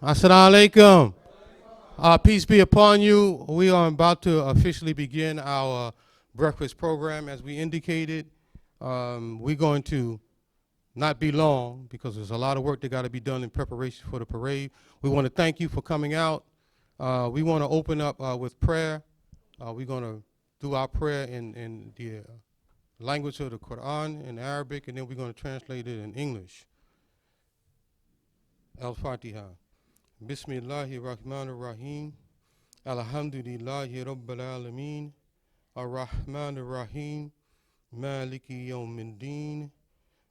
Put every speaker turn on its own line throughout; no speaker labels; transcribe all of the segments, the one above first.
Assalamu alaikum. Peace be upon you. We are about to officially begin our breakfast program. As we indicated, we're going to not be long because there's a lot of work that got to be done in preparation for the parade. We want to thank you for coming out. We want to open up with prayer. We're going to do our prayer in the language of the Quran in Arabic, and then we're going to translate it in English. Al-Fatiha. Bismillahir Rahmanir Rahim. Alhamdulillahi Rabbil Alameen. Ar-Rahmanir Rahim. Maliki Yawmiddin.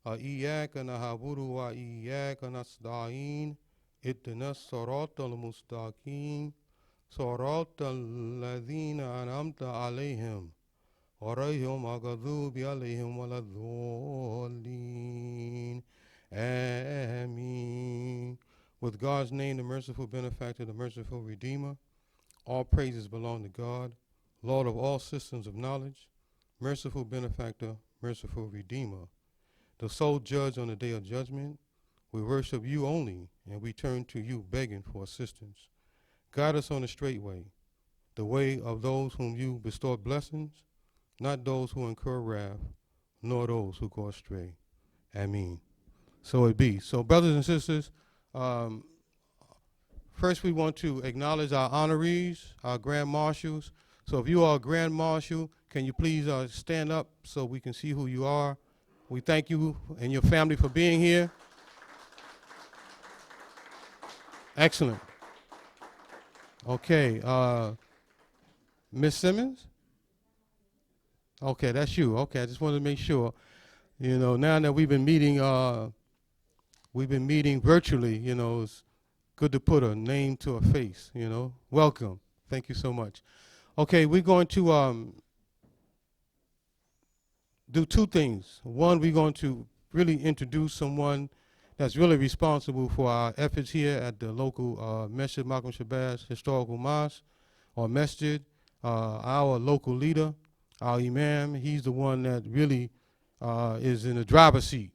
Iyyaka na'budu wa iyyaka nasta'in. Ihdinas siratal mustaqim. Siratal ladzina an'amta 'alaihim. Ghayril maghdubi 'alaihim waladdallin. Ameen. With God's name, the merciful benefactor, the merciful redeemer, all praises belong to God, Lord of all systems of knowledge, merciful benefactor, merciful redeemer, the sole judge on the day of judgment. We worship you only, and we turn to you begging for assistance. Guide us on the straight way, the way of those whom you bestow blessings, not those who incur wrath, nor those who go astray. Ameen. So it be. So brothers and sisters, first we want to acknowledge our honorees, our grand marshals. So if you are a grand marshal, can you please stand up so we can see who you are? We thank you and your family for being here. Excellent. Okay, Miss Simmons? Okay, that's you. Okay, I just wanted to make sure. You know, now that we've been meeting virtually, you know, it's good to put a name to a face, you know. Welcome. Thank you so much. Okay, we're going to do two things. One, we're going to really introduce someone that's really responsible for our efforts here at the local Masjid Malcolm Shabazz Historical Mosque or Masjid, our local leader, our imam. He's the one that really is in the driver's seat.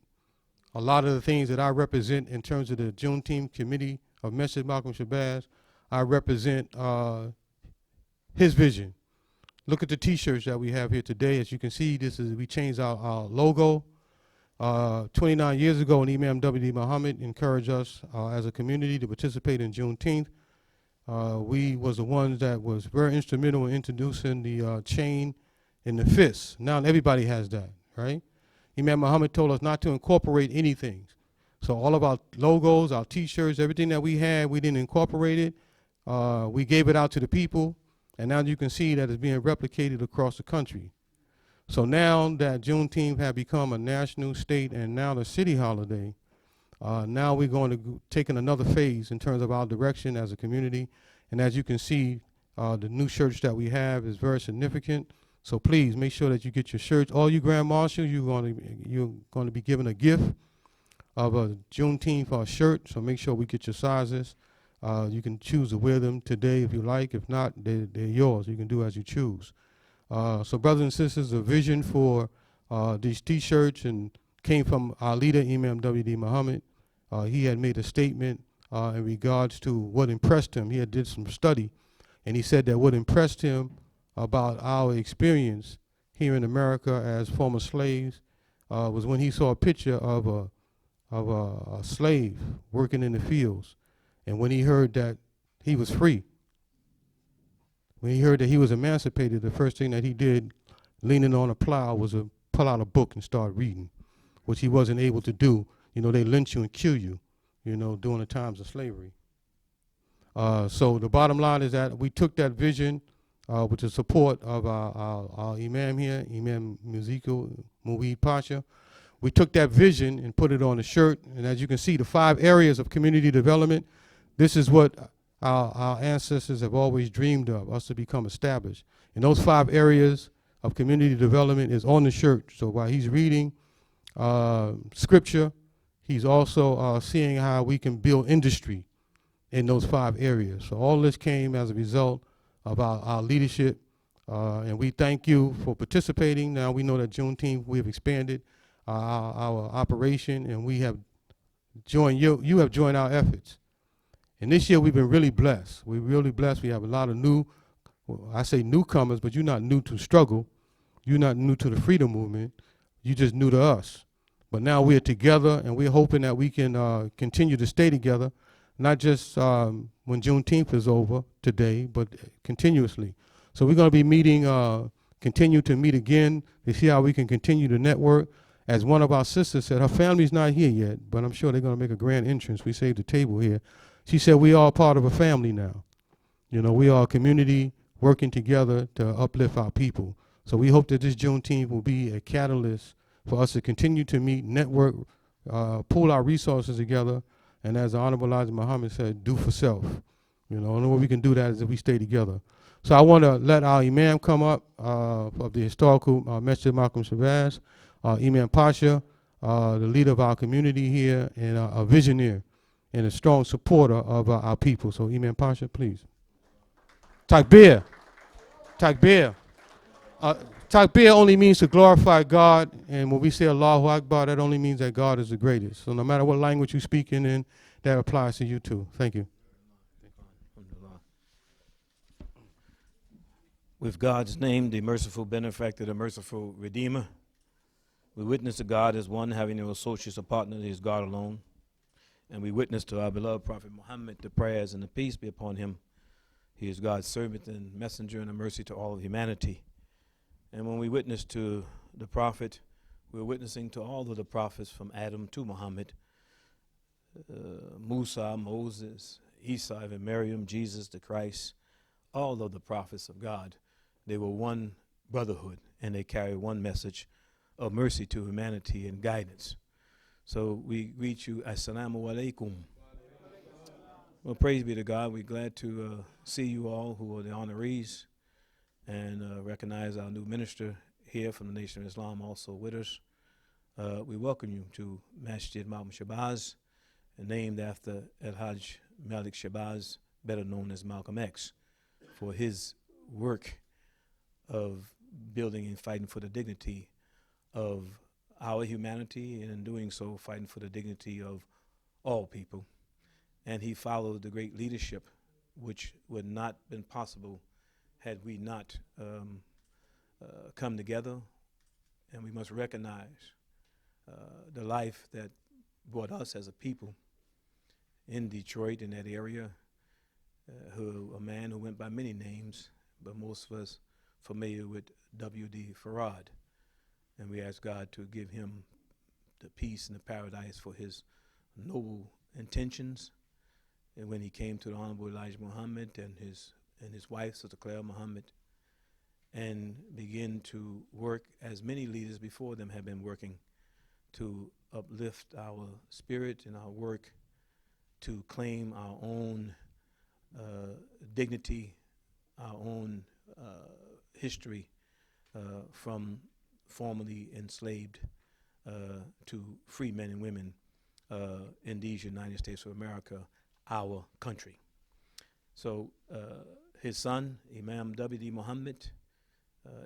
A lot of the things that I represent in terms of the Juneteenth committee of Masjid Malcolm Shabazz, I represent his vision. Look at the T-shirts that we have here today. As you can see, we changed our logo. 29 years ago, an Imam W.D. Muhammad encouraged us as a community to participate in Juneteenth. We was the ones that was very instrumental in introducing the chain and the fist. Now everybody has that, right? Imam Muhammad told us not to incorporate anything. So all of our logos, our T-shirts, everything that we had, we didn't incorporate it. We gave it out to the people, and now you can see that it's being replicated across the country. So now that Juneteenth has become a national, state, and now the city holiday, now we're going to take in another phase in terms of our direction as a community. And as you can see, the new shirts that we have is very significant. So please make sure that you get your shirts. All you grand marshals, you're going to be given a gift of a Juneteenth shirt. So make sure we get your sizes. You can choose to wear them today if you like. If not, they're yours. You can do as you choose. So brothers and sisters, the vision for these T-shirts and came from our leader, Imam W.D. Muhammad. He had made a statement in regards to what impressed him. He had did some study, and he said that what impressed him about our experience here in America as former slaves was when he saw a picture of a slave working in the fields, and when he heard that he was free, when he heard that he was emancipated, the first thing that he did, leaning on a plow, was to pull out a book and start reading, which he wasn't able to do. You know, they lynch you and kill you, you know, during the times of slavery. So the bottom line is that we took that vision with the support of our imam here, Imam Musico Muhid Pasha. We took that vision and put it on a shirt, and as you can see, the 5 areas of community development, this is what our ancestors have always dreamed of, us to become established. And those 5 areas of community development is on the shirt. So while he's reading scripture, he's also seeing how we can build industry in those 5 areas. So all this came as a result of our leadership, and we thank you for participating. Now we know that Juneteenth, we have expanded our operation, and we have joined you have joined our efforts. And this year we've been really blessed. We're really blessed. We have a lot of well, I say newcomers, but you're not new to struggle. You're not new to the freedom movement. You just new to us. But now we're together, and we're hoping that we can continue to stay together, not just when Juneteenth is over today, but continuously. So we're going to be meeting, continue to meet again to see how we can continue to network. As one of our sisters said, her family's not here yet, but I'm sure they're going to make a grand entrance. We saved the table here. She said we all part of a family now. You know, we are a community working together to uplift our people. So we hope that this Juneteenth will be a catalyst for us to continue to meet, network, pull our resources together, and as the Honorable Elijah Muhammad said, do for self. You know, the only way we can do that is if we stay together. So I want to let our Imam come up of the historical Masjid Malcolm Shabazz, Imam Pasha, the leader of our community here, and a visionary and a strong supporter of our people. So Imam Pasha, please. Takbir. Takbir. Takbir only means to glorify God, and when we say Allahu Akbar, that only means that God is the greatest. So no matter what language you're speaking in, that applies to you too. Thank you.
With God's name, the merciful benefactor, the merciful redeemer, we witness to God as one, having no associates or partner, is God alone. And we witness to our beloved Prophet Muhammad, the prayers and the peace be upon him. He is God's servant and messenger and a mercy to all of humanity. And when we witness to the Prophet, we're witnessing to all of the prophets from Adam to Muhammad, Musa, Moses, Isa, even Maryam, Jesus, the Christ, all of the prophets of God. They were one brotherhood, and they carry one message of mercy to humanity and guidance. So we greet you, Assalamu alaikum. Well, praise be to God. We're glad to see you all who are the honorees and recognize our new minister here from the Nation of Islam also with us. We welcome you to Masjid Malcolm Shabazz, named after El-Hajj Malik Shabazz, better known as Malcolm X, for his work of building and fighting for the dignity of our humanity, and in doing so, fighting for the dignity of all people. And he followed the great leadership, which would not have been possible had we not come together. And we must recognize the life that brought us as a people in Detroit, in that area, a man who went by many names, but most of us familiar with W.D. Farad. And we ask God to give him the peace and the paradise for his noble intentions. And when he came to the Honorable Elijah Muhammad and his wife, Sister Claire Muhammad, and begin to work as many leaders before them have been working to uplift our spirit and our work to claim our own dignity, our own history from formerly enslaved to free men and women in these United States of America, our country. So his son, Imam W.D. Muhammad,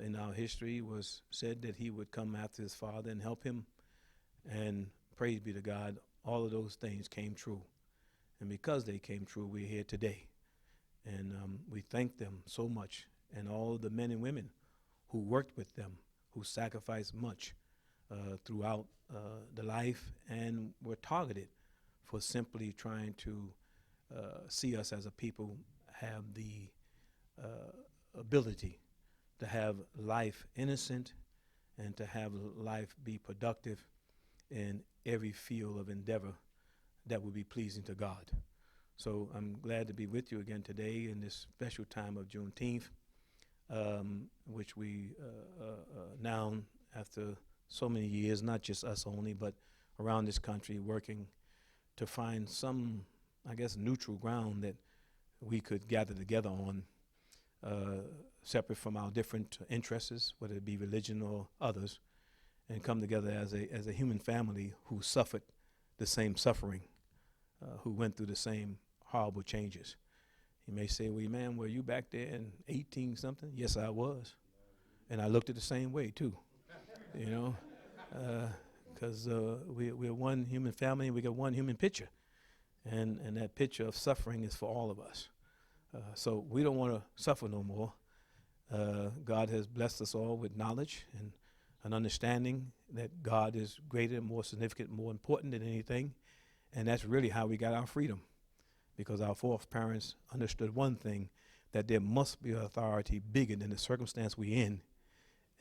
in our history was said that he would come after his father and help him. And praise be to God, all of those things came true. And because they came true, we're here today. And we thank them so much, and all the men and women who worked with them, who sacrificed much throughout the life and were targeted for simply trying to see us as a people have the ability to have life innocent and to have life be productive in every field of endeavor that would be pleasing to God. So I'm glad to be with you again today in this special time of Juneteenth, which we now, after so many years, not just us only, but around this country, working to find some, I guess, neutral ground that we could gather together on, separate from our different interests, whether it be religion or others, and come together as a human family who suffered the same suffering, who went through the same horrible changes. You may say, well, man, were you back there in 18-something? Yes, I was. And I looked at the same way, too, you know, because we're one human family and we got one human picture. And that picture of suffering is for all of us. So we don't want to suffer no more. God has blessed us all with knowledge and an understanding that God is greater, more significant, more important than anything. And that's really how we got our freedom, because our foreparents understood one thing, that there must be an authority bigger than the circumstance we're in,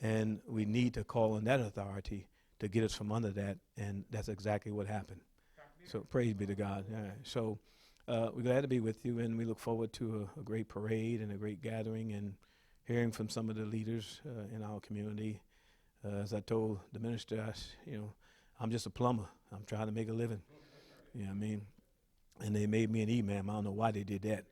and we need to call on that authority to get us from under that, and that's exactly what happened. So praise be to God. All right. So we're glad to be with you, and we look forward to a great parade and a great gathering and hearing from some of the leaders in our community. As I told the minister, I'm just a plumber. I'm trying to make a living. You know what I mean? And they made me an imam. I don't know why they did that.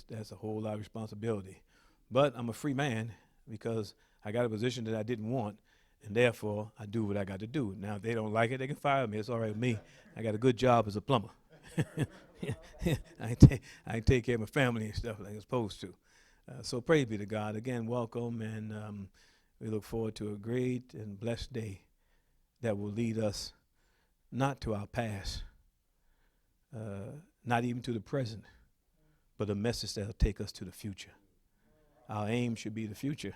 That's a whole lot of responsibility. But I'm a free man because I got a position that I didn't want, and therefore I do what I got to do. Now, if they don't like it, they can fire me. It's all right with me. I got a good job as a plumber. I take care of my family and stuff like I'm supposed to. So praise be to God. Again, welcome, and we look forward to a great and blessed day that will lead us not to our past, not even to the present, but a message that will take us to the future. Our aim should be the future,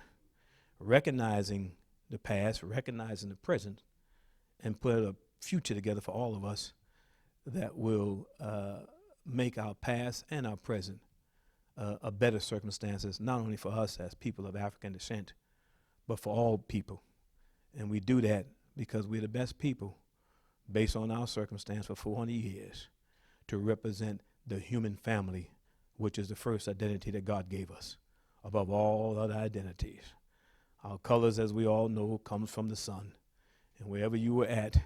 recognizing the past, recognizing the present, and put a future together for all of us that will make our past and our present a better circumstances, not only for us as people of African descent, but for all people. And we do that because we're the best people, based on our circumstance for 400 years, to represent the human family, which is the first identity that God gave us, above all other identities. Our colors, as we all know, comes from the sun. And wherever you were at,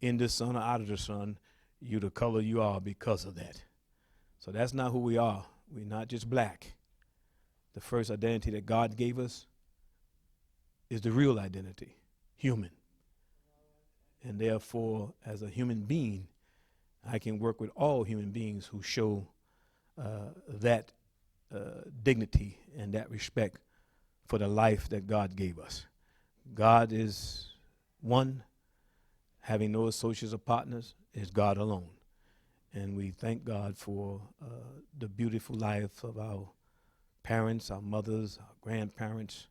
in the sun or out of the sun, you're the color you are because of that. So that's not who we are. We're not just black. The first identity that God gave us is the real identity, human. And therefore, as a human being, I can work with all human beings who show that dignity and that respect for the life that God gave us. God is one, having no associates or partners, is God alone. And we thank God for the beautiful life of our parents, our mothers, our grandparents,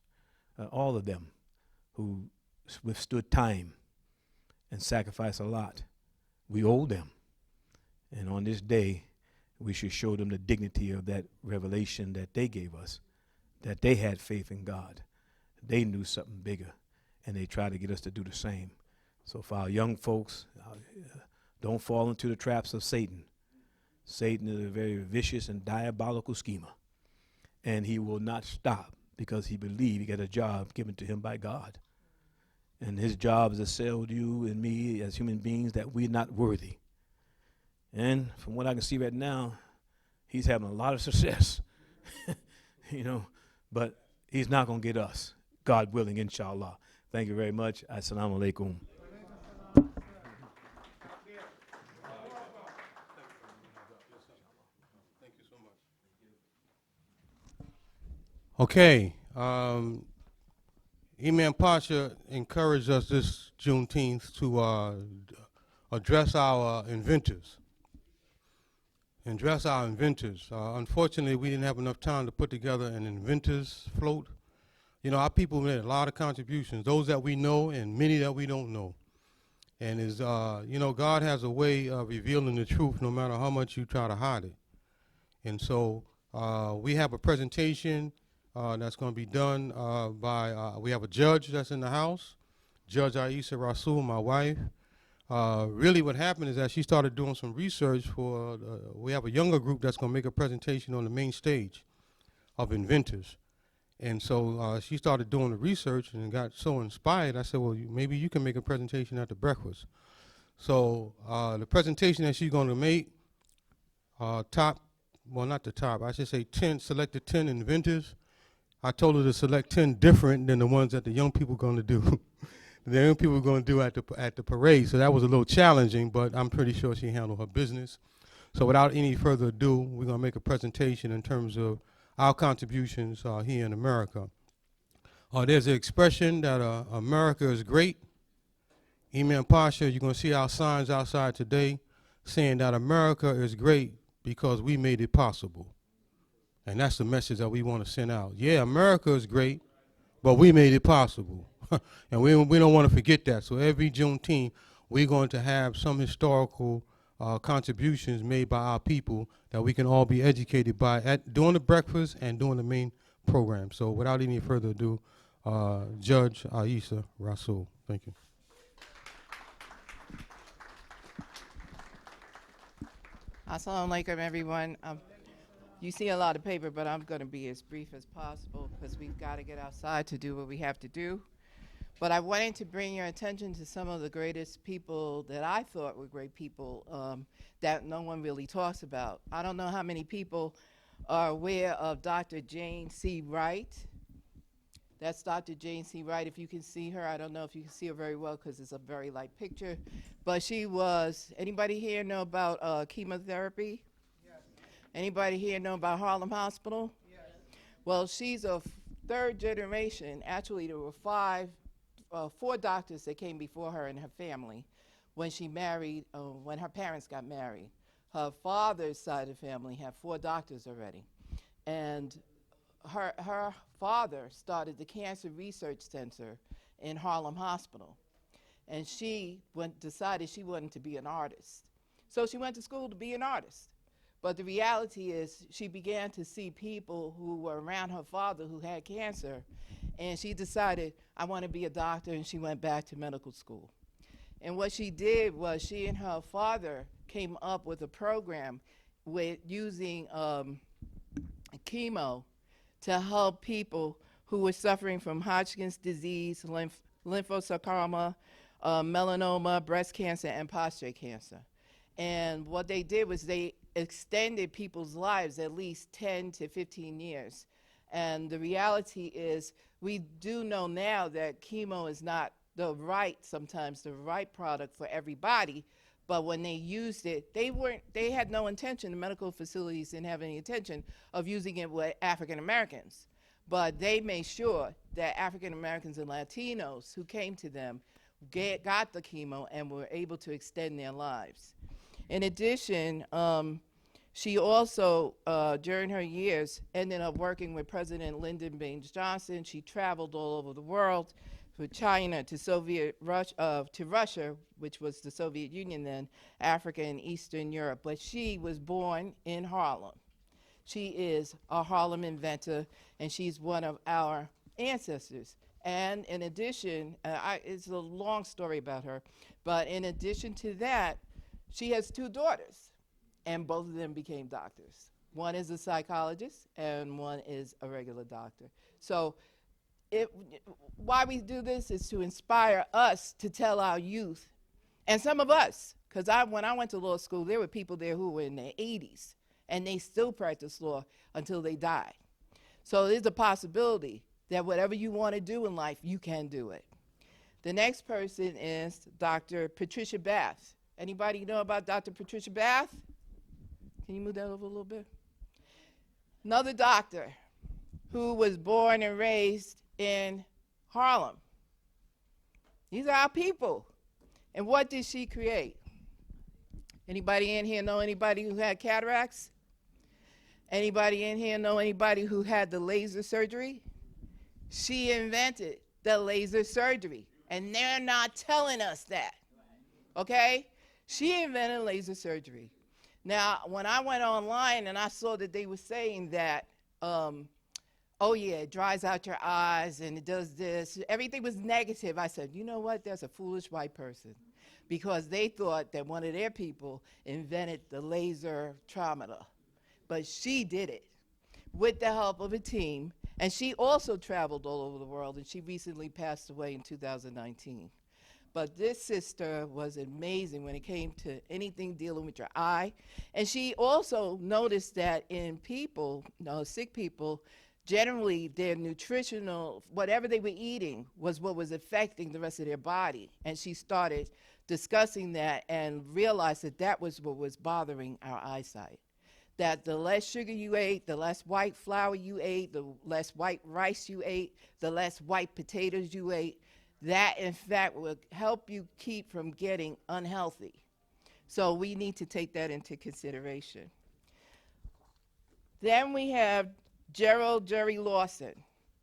all of them who withstood time and sacrificed a lot. We owe them. And on this day, we should show them the dignity of that revelation that they gave us, that they had faith in God. They knew something bigger, and they tried to get us to do the same. So for our young folks, don't fall into the traps of Satan. Satan is a very vicious and diabolical schemer, and he will not stop because he believes he got a job given to him by God. And his job is to sell you and me as human beings that we're not worthy. And from what I can see right now, he's having a lot of success, but he's not going to get us, God willing, inshallah. Thank you very much. Assalamu alaikum.
Okay. Imam Pasha encouraged us this Juneteenth to address our inventors. Unfortunately, we didn't have enough time to put together an inventors float. Our people made a lot of contributions, those that we know and many that we don't know. And God has a way of revealing the truth no matter how much you try to hide it. And so we have a presentation that's going to be done we have a judge that's in the house, Judge Aisha Rasul, my wife. Really what happened is that she started doing some research we have a younger group that's going to make a presentation on the main stage of inventors. And so she started doing the research and got so inspired. I said, well, maybe you can make a presentation at the breakfast. So the presentation that she's going to make, not the top, I should say selected 10 inventors. I told her to select 10 different than the ones that the young people are going to do. The young people are going to do at the parade. So that was a little challenging, but I'm pretty sure she handled her business. So without any further ado, we're going to make a presentation in terms of our contributions here in America. There's an expression that America is great. Imam Pasha, you're going to see our signs outside today saying that America is great because we made it possible. And that's the message that we want to send out. Yeah, America is great, but we made it possible. And we don't want to forget that. So every Juneteenth, we're going to have some historical contributions made by our people that we can all be educated by during the breakfast and during the main program. So without any further ado, Judge Aisha Rasul. Thank you.
Assalamu alaikum, everyone. You see a lot of paper, but I'm going to be as brief as possible because we've got to get outside to do what we have to do. But I wanted to bring your attention to some of the greatest people that I thought were great people that no one really talks about. I don't know how many people are aware of Dr. Jane C. Wright. That's Dr. Jane C. Wright. If you can see her, I don't know if you can see her very well because it's a very light picture. But she was, anybody here know about chemotherapy? Yes. Anybody here know about Harlem Hospital? Yes. Well, she's a third generation. Actually, there were four doctors that came before her and her family when she married, when her parents got married. Her father's side of the family had 4 doctors already. And her father started the Cancer Research Center in Harlem Hospital. And she decided she wanted to be an artist. So she went to school to be an artist. But the reality is she began to see people who were around her father who had cancer, and she decided, I want to be a doctor, and she went back to medical school. And what she did was she and her father came up with a program with using chemo to help people who were suffering from Hodgkin's disease, lymphosarcoma, melanoma, breast cancer, and prostate cancer. And what they did was they extended people's lives at least 10 to 15 years. And the reality is we do know now that chemo is not sometimes the right product for everybody, but when they used it, they had no intention, the medical facilities didn't have any intention of using it with African Americans. But they made sure that African Americans and Latinos who came to them got the chemo and were able to extend their lives. In addition, she also, during her years, ended up working with President Lyndon Baines Johnson. She traveled all over the world, from China to Russia, which was the Soviet Union then, Africa and Eastern Europe. But she was born in Harlem. She is a Harlem inventor, and she's one of our ancestors. And in addition, it's a long story about her, but in addition to that, she has 2 daughters, and both of them became doctors. One is a psychologist, and one is a regular doctor. So why we do this is to inspire us to tell our youth, and some of us, because when I went to law school, there were people there who were in their 80s, and they still practice law until they die. So there's a possibility that whatever you want to do in life, you can do it. The next person is Dr. Patricia Bath. Anybody know about Dr. Patricia Bath? Can you move that over a little bit? Another doctor who was born and raised in Harlem. These are our people. And what did she create? Anybody in here know anybody who had cataracts? Anybody in here know anybody who had the laser surgery? She invented the laser surgery, and they're not telling us that, okay? She invented laser surgery. Now, when I went online and I saw that they were saying that, oh yeah, it dries out your eyes and it does this, everything was negative. I said, you know what, that's a foolish white person, because they thought that one of their people invented the laser traumator. But she did it with the help of a team, and she also traveled all over the world, and she recently passed away in 2019. But this sister was amazing when it came to anything dealing with your eye. And she also noticed that in people, sick people, generally their nutritional, whatever they were eating was what was affecting the rest of their body. And she started discussing that and realized that that was what was bothering our eyesight. That the less sugar you ate, the less white flour you ate, the less white rice you ate, the less white potatoes you ate, that in fact will help you keep from getting unhealthy. So we need to take that into consideration. Then we have Gerald Jerry Lawson.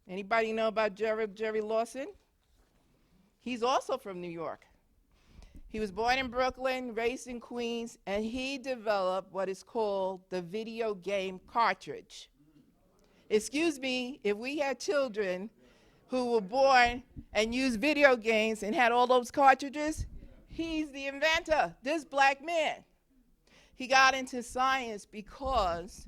Anybody know about Gerald Jerry Lawson? He's also from New York. He was born in Brooklyn, raised in Queens, and he developed what is called the video game cartridge. Excuse me, if we had children who were born and used video games and had all those cartridges, he's the inventor, this black man. He got into science because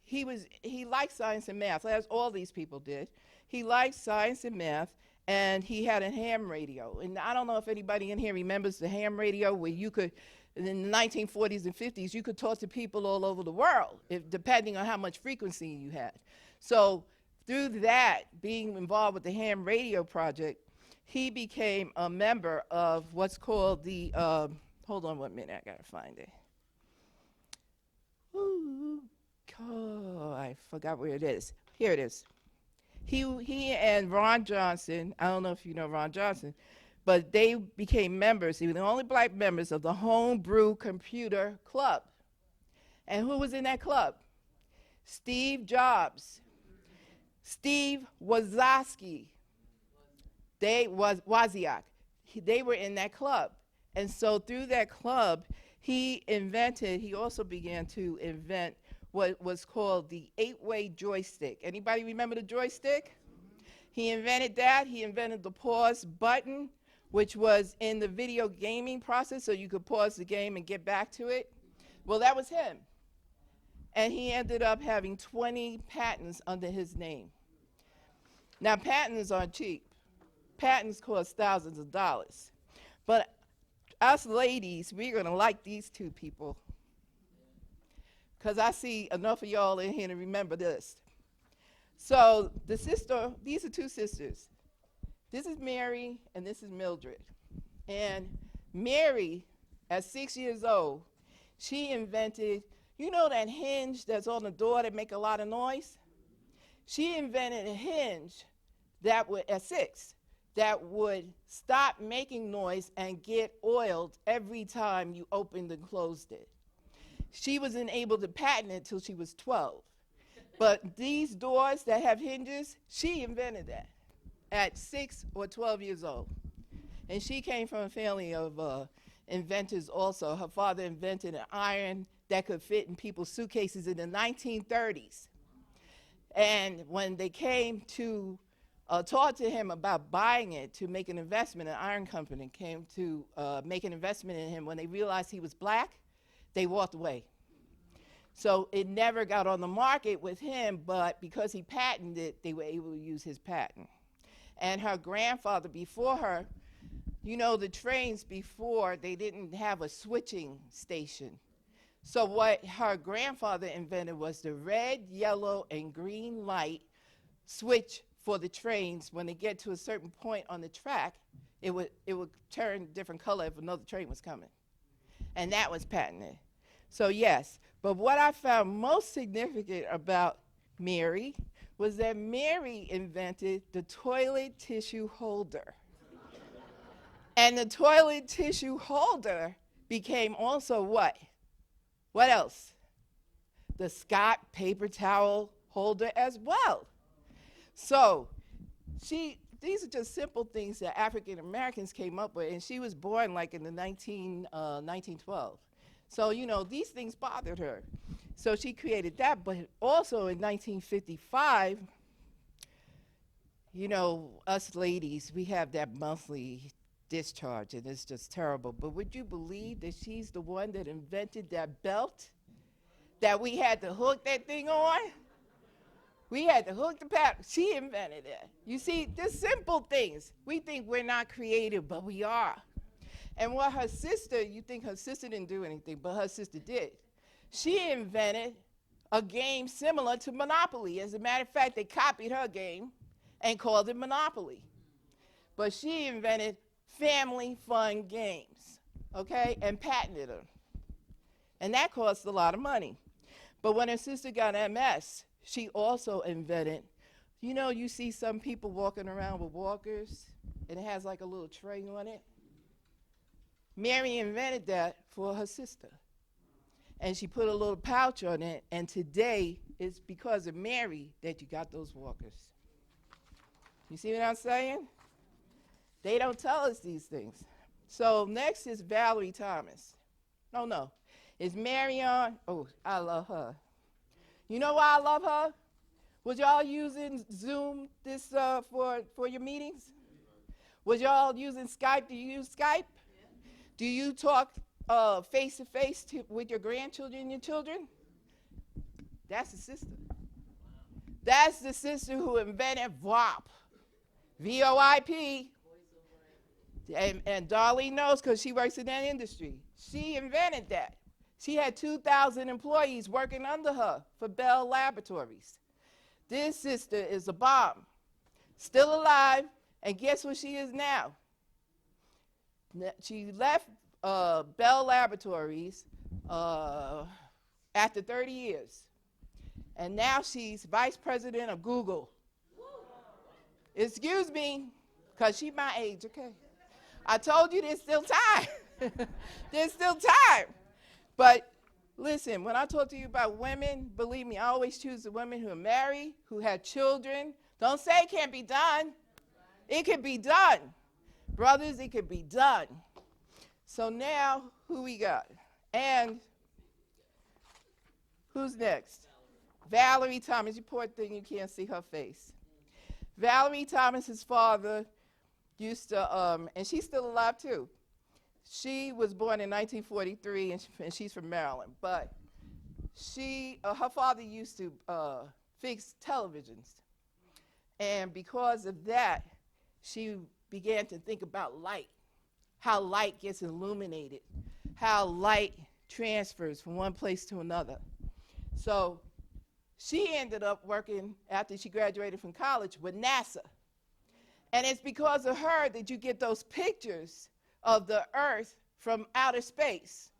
he liked science and math, as all these people did. He liked science and math, and he had a ham radio. And I don't know if anybody in here remembers the ham radio, where you could, in the 1940s and 50s, you could talk to people all over the world, depending on how much frequency you had. So through that, being involved with the ham radio project, he became a member of what's called the, hold on 1 minute, I gotta find it. Ooh, oh, I forgot where it is. Here it is. He and Ron Johnson, I don't know if you know Ron Johnson, but they became members. They were the only black members of the Homebrew Computer Club. And who was in that club? Steve Jobs, Steve Wozniak, Wozniak. They were in that club. And so through that club, he also began to invent what was called the 8-way joystick. Anybody remember the joystick? He invented that. He invented the pause button, which was in the video gaming process, so you could pause the game and get back to it. Well, that was him. And he ended up having 20 patents under his name. Now, patents aren't cheap. Patents cost thousands of dollars. But us ladies, we're gonna like these two people, because I see enough of y'all in here to remember this. So these are two sisters. This is Mary and this is Mildred. And Mary, at 6 years old, she invented, you know that hinge that's on the door that make a lot of noise? She invented a hinge that would, at 6, that would stop making noise and get oiled every time you opened and closed it. She wasn't able to patent it till she was 12. But these doors that have hinges, she invented that at 6 or 12 years old. And she came from a family of inventors also. Her father invented an iron that could fit in people's suitcases in the 1930s. And when they came to talk to him about buying it to make an investment, an iron company came to make an investment in him. When they realized he was black, they walked away. So it never got on the market with him, but because he patented it, they were able to use his patent. And her grandfather before her, you know, the trains before, they didn't have a switching station. So what her grandfather invented was the red, yellow, and green light switch for the trains. When they get to a certain point on the track, it would turn different color if another train was coming. And that was patented. So yes, but what I found most significant about Mary was that Mary invented the toilet tissue holder. And the toilet tissue holder became also what? What else? The Scott paper towel holder as well. So these are just simple things that African Americans came up with, and she was born like in the 1912. So, you know, these things bothered her. So she created that, but also in 1955, you know, us ladies, we have that monthly discharge, and it's just terrible. But would you believe that she's the one that invented that belt that we had to hook that thing on? We had to hook the pad. She invented it. You see, just simple things. We think we're not creative, but we are. And what her sister, you think her sister didn't do anything, but her sister did. She invented a game similar to Monopoly. As a matter of fact, they copied her game and called it Monopoly. But she invented family fun games, okay, and patented them. And that cost a lot of money. But when her sister got MS, she also invented, you know, you see some people walking around with walkers, and it has like a little tray on it. Mary invented that for her sister. And she put a little pouch on it, and today it's because of Mary that you got those walkers. You see what I'm saying? They don't tell us these things. So next is Valerie Thomas. No. Is Marion? Oh, I love her. You know why I love her? Was y'all using Zoom this for your meetings? Was y'all using Skype? Do you use Skype? Yeah. Do you talk face to face with your grandchildren and your children? That's the sister. That's the sister who invented VoIP. VoIP. And Darlene knows because she works in that industry. She invented that. She had 2,000 employees working under her for Bell Laboratories. This sister is a bomb, still alive, and guess what she is now? She left Bell Laboratories after 30 years, and now she's vice president of Google. Excuse me, because she's my age, okay? I told you there's still time. There's still time. But listen, when I talk to you about women, believe me, I always choose the women who are married, who have children. Don't say it can't be done. It can be done. Brothers, it can be done. So now, who we got? And who's next? Valerie Thomas. You poor thing, you can't see her face. Valerie Thomas's father used to, and she's still alive too. She was born in 1943, and she's from Maryland. But her father used to fix televisions. And because of that, she began to think about light, how light gets illuminated, how light transfers from one place to another. So she ended up working, after she graduated from college, with NASA. And it's because of her that you get those pictures of the Earth from outer space,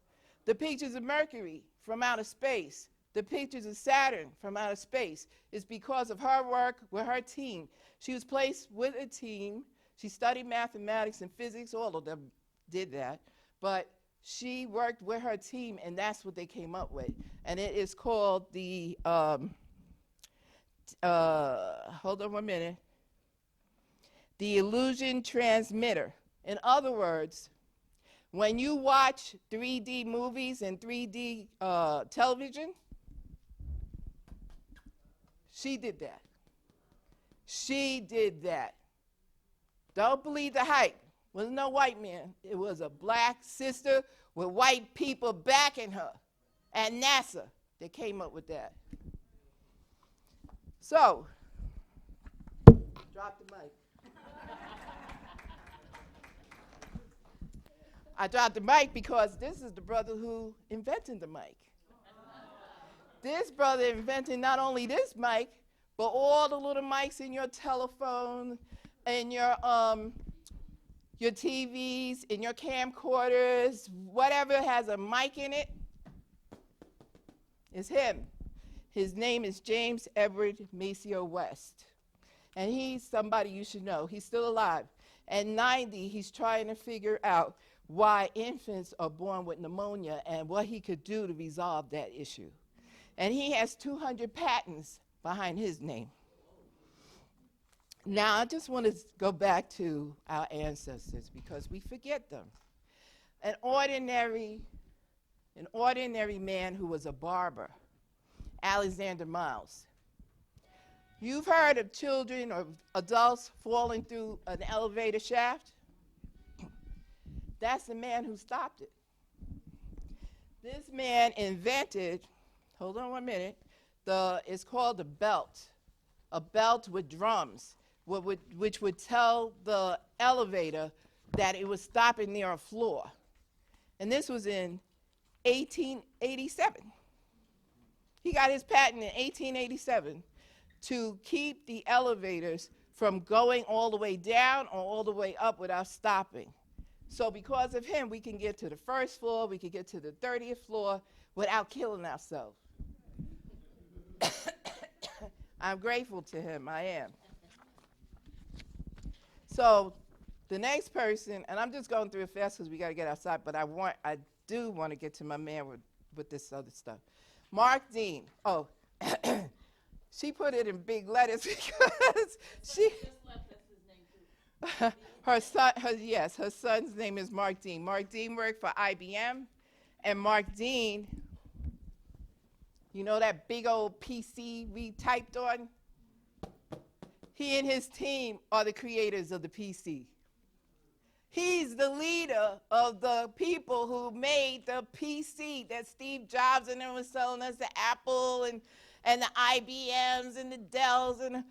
the pictures of Mercury from outer space, the pictures of Saturn from outer space. It's because of her work with her team. She was placed with a team. She studied mathematics and physics. All of them did that. But she worked with her team, and that's what they came up with. And it is called the, hold on 1 minute, the illusion transmitter. In other words, when you watch 3D movies and 3D television, she did that. She did that. Don't believe the hype. It wasn't no white man. It was a black sister with white people backing her at NASA that came up with that. So, drop the mic. I dropped the mic because this is the brother who invented the mic. This brother invented not only this mic, but all the little mics in your telephone, in your TVs, in your camcorders, whatever has a mic in it, is him. His name is James Edward Maceo West. And he's somebody you should know. He's still alive. At 90, he's trying to figure out why infants are born with pneumonia and what he could do to resolve that issue. And he has 200 patents behind his name. Now, I just want to go back to our ancestors because we forget them. An ordinary man who was a barber, Alexander Miles. You've heard of children or adults falling through an elevator shaft? That's the man who stopped it. This man invented, hold on 1 minute, it's called a belt with drums, which would tell the elevator that it was stopping near a floor. And this was in 1887. He got his patent in 1887 to keep the elevators from going all the way down or all the way up without stopping. So because of him, we can get to the first floor, we can get to the 30th floor without killing ourselves. I'm grateful to him, I am. So The next person, and I'm just going through it fast because we got to get outside, but I do want to get to my man with this other stuff. Mark Dean. Oh, she put it in big letters because she. Her son's name is Mark Dean. Mark Dean worked for IBM, and Mark Dean, you know that big old PC we typed on? He and his team are the creators of the PC. He's the leader of the people who made the PC that Steve Jobs and them was selling us, the Apple and the IBMs and the Dells. And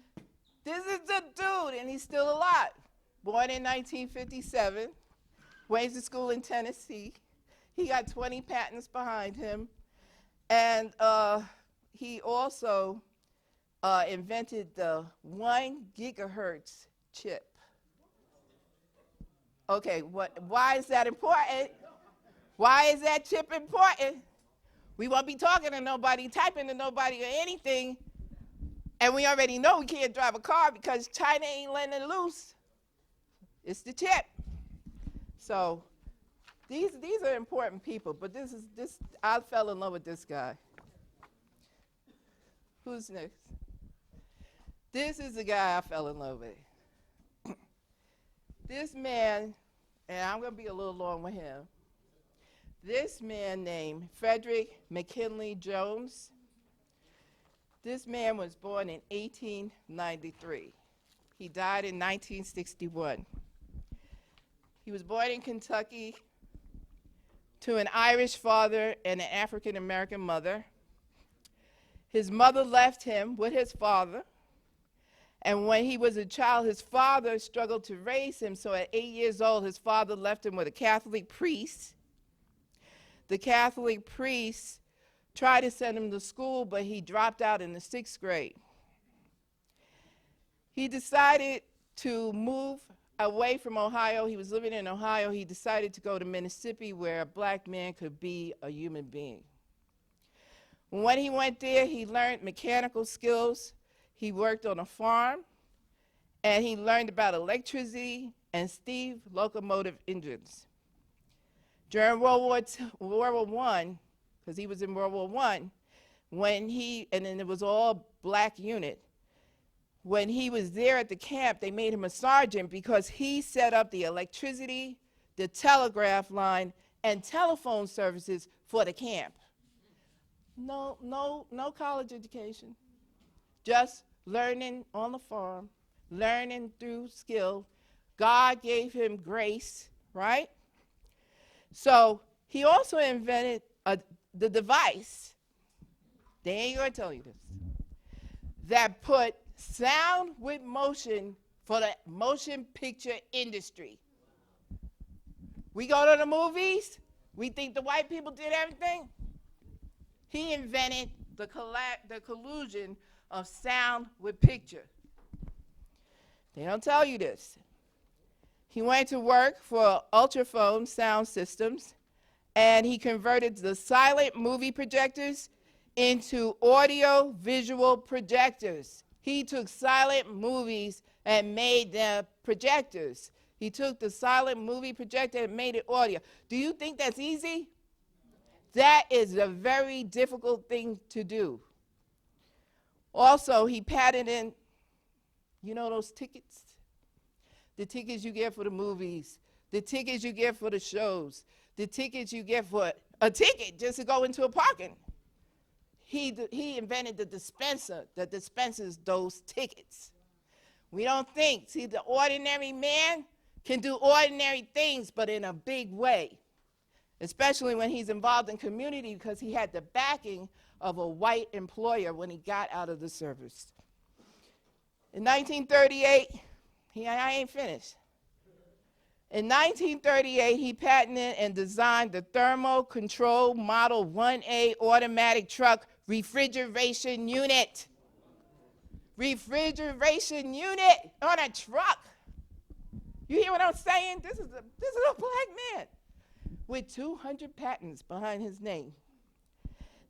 this is the dude, and he's still alive. Born in 1957, went to school in Tennessee. He got 20 patents behind him. And he also invented the 1 gigahertz chip. Okay, why is that important? Why is that chip important? We won't be talking to nobody, typing to nobody or anything, and we already know we can't drive a car because China ain't letting it loose. It's the chip. So these are important people, but this I fell in love with this guy. Who's next? This is the guy I fell in love with. This man, and I'm going to be a little long with him. This man named Frederick McKinley Jones. This man was born in 1893. He died in 1961. He was born in Kentucky to an Irish father and an African American mother. His mother left him with his father. And when he was a child, his father struggled to raise him. So at 8 years old, his father left him with a Catholic priest. The Catholic priest tried to send him to school, but he dropped out in the 6th grade. He decided to move away from Ohio. He was living in Ohio. He decided to go to Mississippi, where a black man could be a human being. When he went there, he learned mechanical skills. He worked on a farm, and he learned about electricity and steam locomotive engines. During World War I, because he was in World War I, and then it was all black unit, when he was there at the camp, they made him a sergeant because he set up the electricity, the telegraph line, and telephone services for the camp. No college education. Just learning on the farm, learning through skill. God gave him grace, right? So he also invented the device, they ain't gonna tell you this, that put sound with motion for the motion picture industry. We go to the movies, we think the white people did everything. He invented the collusion of sound with picture. They don't tell you this. He went to work for Ultraphone Sound Systems, and he converted the silent movie projectors into audio-visual projectors. He took silent movies and made them projectors. He took the silent movie projector and made it audio. Do you think that's easy? That is a very difficult thing to do. Also, he patented, you know those tickets? The tickets you get for the movies, the tickets you get for the shows, the tickets you get for a ticket just to go into a parking. He invented the dispenser that dispenses those tickets. We don't think. See, the ordinary man can do ordinary things, but in a big way, especially when he's involved in community because he had the backing of a white employer when he got out of the service. In 1938, I ain't finished. In 1938, he patented and designed the Thermo Control Model 1A automatic truck refrigeration unit. Refrigeration unit on a truck. You hear what I'm saying? This is a black man with 200 patents behind his name.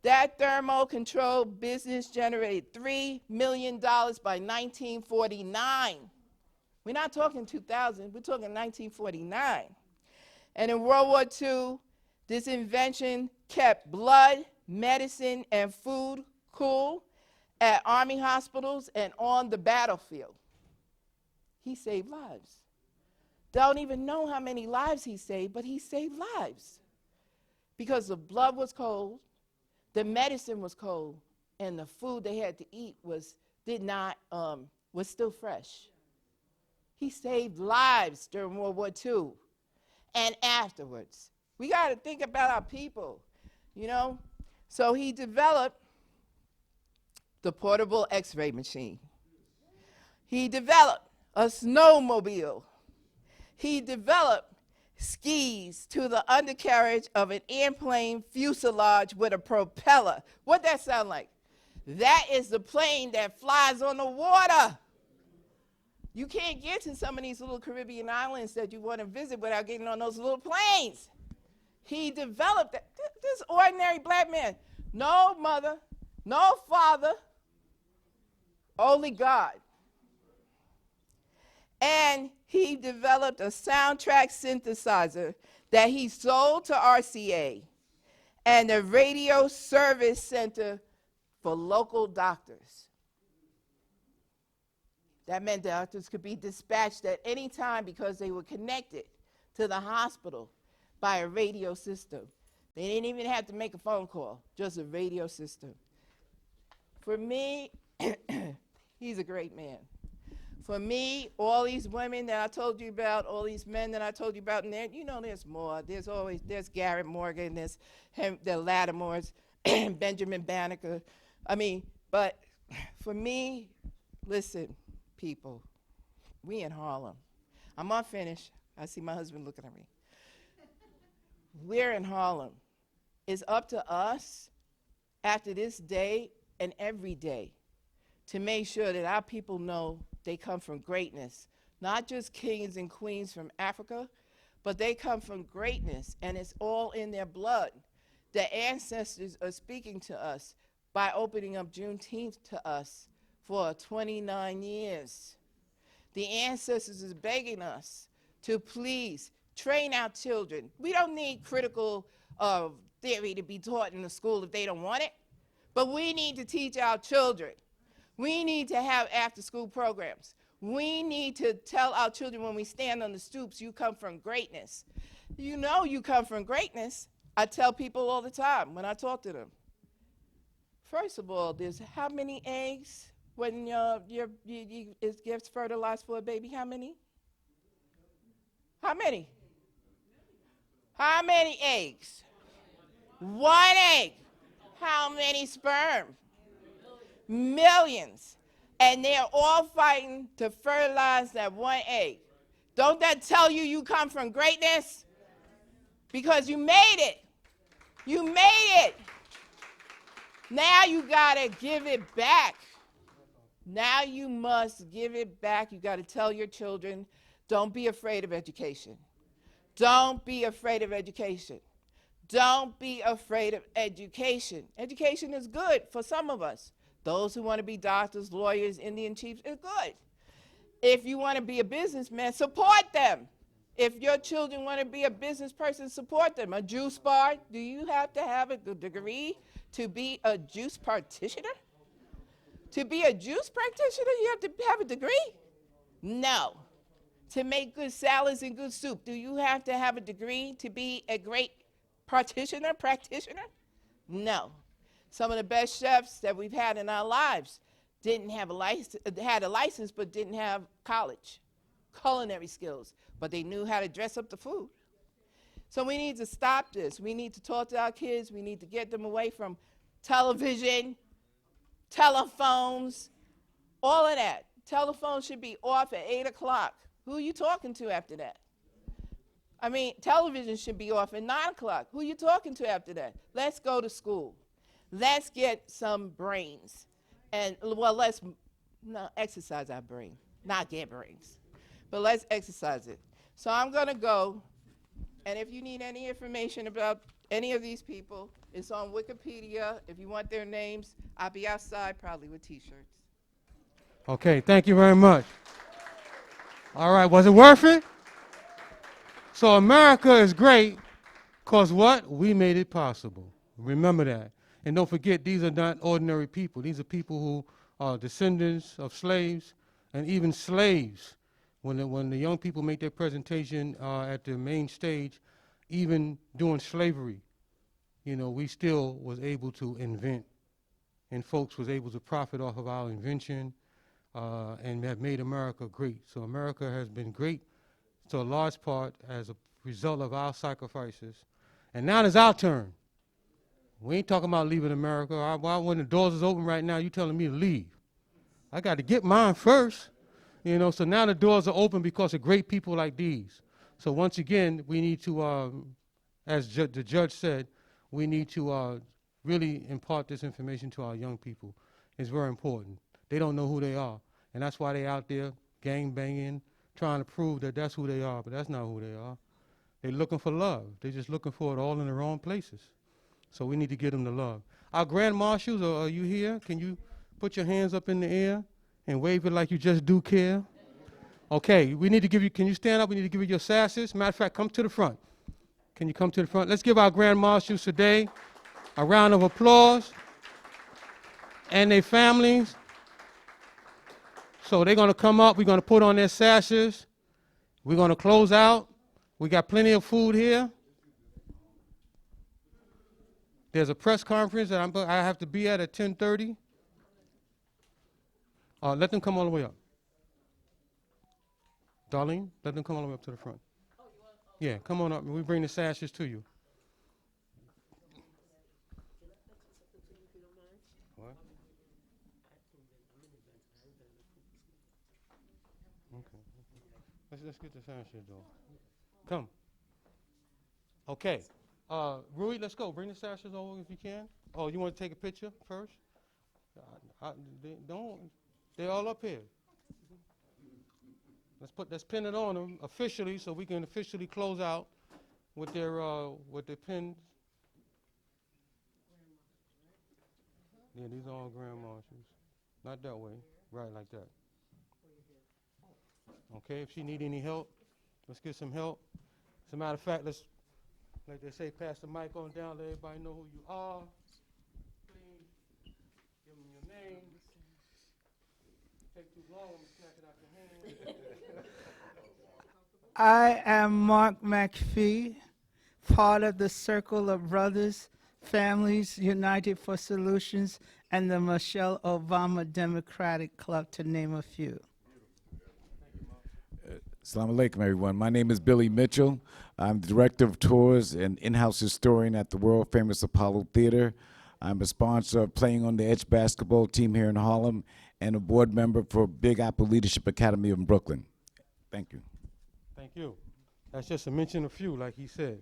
That thermo control business generated $3 million by 1949. We're not talking 2000, we're talking 1949. And in World War II, this invention kept blood, medicine, and food cool at army hospitals and on the battlefield. He saved lives. Don't even know how many lives he saved, but he saved lives. Because the blood was cold, the medicine was cold, and the food they had to eat was still fresh. He saved lives during World War II and afterwards. We got to think about our people, you know? So he developed the portable x-ray machine. He developed a snowmobile. He developed skis to the undercarriage of an airplane fuselage with a propeller. What that sound like? That is the plane that flies on the water. You can't get to some of these little Caribbean islands that you want to visit without getting on those little planes. He developed that. This ordinary black man, no mother, no father, only God. And he developed a soundtrack synthesizer that he sold to RCA and a radio service center for local doctors. That meant doctors could be dispatched at any time because they were connected to the hospital by a radio system. They didn't even have to make a phone call, just a radio system. For me, he's a great man. For me, all these women that I told you about, all these men that I told you about, and there, you know there's more. There's Garrett Morgan, there's the Lattimores, Benjamin Banneker. But for me, listen, people, we in Harlem. I'm not finished. I see my husband looking at me. We're in Harlem. It's up to us after this day and every day to make sure that our people know they come from greatness. Not just kings and queens from Africa, but they come from greatness, and it's all in their blood. The ancestors are speaking to us by opening up Juneteenth to us for 29 years. The ancestors is begging us to please train our children. We don't need critical theory to be taught in the school if they don't want it, but we need to teach our children. We need to have after-school programs. We need to tell our children when we stand on the stoops, you come from greatness. You know you come from greatness. I tell people all the time when I talk to them. First of all, there's how many eggs when it gets fertilized for a baby? How many? How many? How many eggs? One egg. How many sperm? Millions. And they're all fighting to fertilize that one egg. Don't that tell you you come from greatness? Because you made it. You made it. Now you got to give it back. Now you must give it back. You got to tell your children, don't be afraid of education. Don't be afraid of education. Don't be afraid of education. Education is good for some of us. Those who want to be doctors, lawyers, Indian chiefs, it's good. If you want to be a businessman, support them. If your children want to be a business person, support them. A juice bar, do you have to have a degree to be a juice practitioner? To be a juice practitioner, you have to have a degree? No. To make good salads and good soup, do you have to have a degree to be a great practitioner? No. Some of the best chefs that we've had in our lives didn't have a license, had a license but didn't have college, culinary skills, but they knew how to dress up the food. So we need to stop this. We need to talk to our kids. We need to get them away from television, telephones, all of that. Telephones should be off at 8 o'clock. Who are you talking to after that? Television should be off at 9 o'clock. Who are you talking to after that? Let's go to school. Let's get some brains. And, let's exercise our brain, not get brains. But let's exercise it. So I'm going to go, and if you need any information about any of these people, it's on Wikipedia. If you want their names, I'll be outside probably with T-shirts.
Okay, thank you very much. All right, was it worth it? So America is great because what? We made it possible. Remember that. And don't forget, these are not ordinary people. These are people who are descendants of slaves and even slaves. When the young people make their presentation at the main stage, even during slavery, you know, we still was able to invent, and folks was able to profit off of our invention and have made America great. So America has been great to a large part as a result of our sacrifices. And now it's our turn. We ain't talking about leaving America. When the doors is open right now, you telling me to leave. I got to get mine first. You know, so now the doors are open because of great people like these. So once again, we need to, as the judge said, we need to really impart this information to our young people. It's very important. They don't know who they are. And that's why they out there gang banging, trying to prove that that's who they are, but that's not who they are. They're looking for love. They're just looking for it all in the wrong places. So we need to get them the love. Our grand marshals, are you here? Can you put your hands up in the air and wave it like you just do care? Okay, we need to give you, can you stand up? We need to give you your sashes. Matter of fact, come to the front. Can you come to the front? Let's give our grand marshals today a round of applause and their families. So they're going to come up. We're going to put on their sashes. We're going to close out. We got plenty of food here. There's a press conference that I have to be at 10:30. Let them come all the way up. Darlene, let them come all the way up to the front. Yeah, come on up. We bring the sashes to you. What? Okay. Let's get the sashes though. Come. Okay. Rui, let's go. Bring the sashes over if you can. Oh, you want to take a picture first? They're all up here. Let's pin it on them officially so we can officially close out with their pins. Yeah, these are all grand marshals. Not that way. Right, like that. Okay, if she need any help, let's get some help. As a matter of fact, let's, like they say, pass the mic on down, let everybody know who you are. Please, give them your name. Take too long, snatch it out your hand.
I am Mark McPhee, part of the Circle of Brothers, Families United for Solutions, and the Michelle Obama Democratic Club, to name a few.
Assalamu alaikum, everyone. My name is Billy Mitchell. I'm the Director of Tours and in-house historian at the world-famous Apollo Theater. I'm a sponsor of Playing on the Edge basketball team here in Harlem and a board member for Big Apple Leadership Academy in Brooklyn. Thank you.
Thank you. That's just to mention a few, like he said.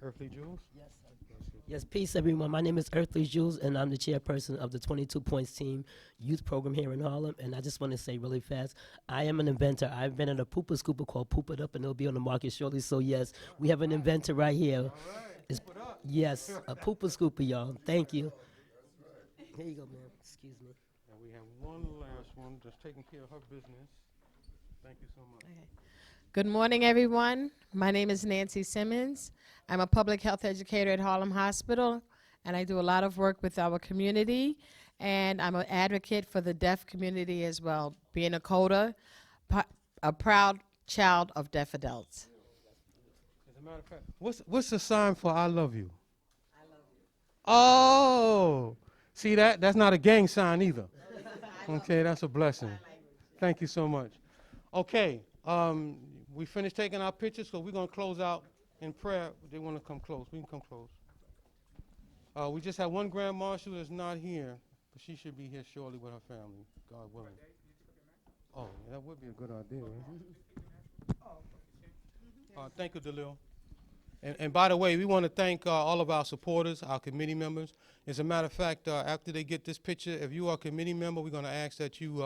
Earthly Jewels?
Yes, yes, peace, everyone. My name is Earthly Jules, and I'm the chairperson of the 22 Points Team youth program here in Harlem. And I just want to say really fast, I am an inventor. I invented a pooper scooper called Poop It Up, and it'll be on the market shortly. So, yes, we have an inventor right here.
All right.
Yes, a pooper scooper, y'all. Thank you. Here you go, ma'am. Excuse me.
And we have one last one that's taking care of her business. Thank you so much.
Okay. Good morning, everyone. My name is Nancy Simmons. I'm a public health educator at Harlem Hospital, and I do a lot of work with our community, and I'm an advocate for the deaf community as well, being a CODA, a proud child of deaf adults.
As a matter of fact, what's the sign for I love you? I love you. Oh, see that? That's not a gang sign either. Okay, that's a blessing. Thank you so much. Okay, we finished taking our pictures, so we're going to close out in prayer. They want to come close. We can come close. We just have one grand marshal that's not here, but she should be here shortly with her family, God willing. Oh, that would be a good idea. Thank you, Dalil. And by the way, we want to thank all of our supporters, our committee members. As a matter of fact, after they get this picture, if you are a committee member, we're going to ask that you,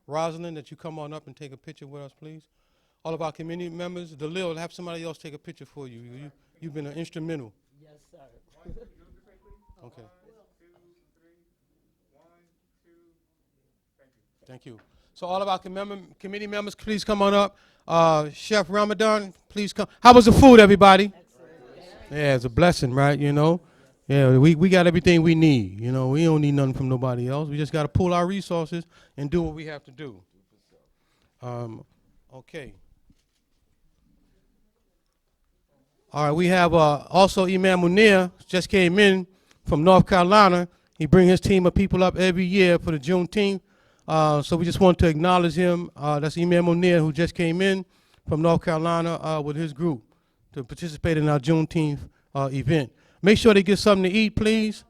Rosalind, that you come on up and take a picture with us, please. All of our community members, Dalil, have somebody else take a picture for you. You've been instrumental.
Yes, sir.
Okay. Thank you. So all of our committee members, please come on up. Chef Ramadan, please come. How was the food, everybody? Yeah, it's a blessing, right? You know, yeah, we got everything we need. You know, we don't need nothing from nobody else. We just got to pull our resources and do what we have to do. Okay. All right, we have also Imam Munir just came in from North Carolina. He brings his team of people up every year for the Juneteenth. So we just want to acknowledge him. That's Imam Munir, who just came in from North Carolina with his group to participate in our Juneteenth event. Make sure they get something to eat, please.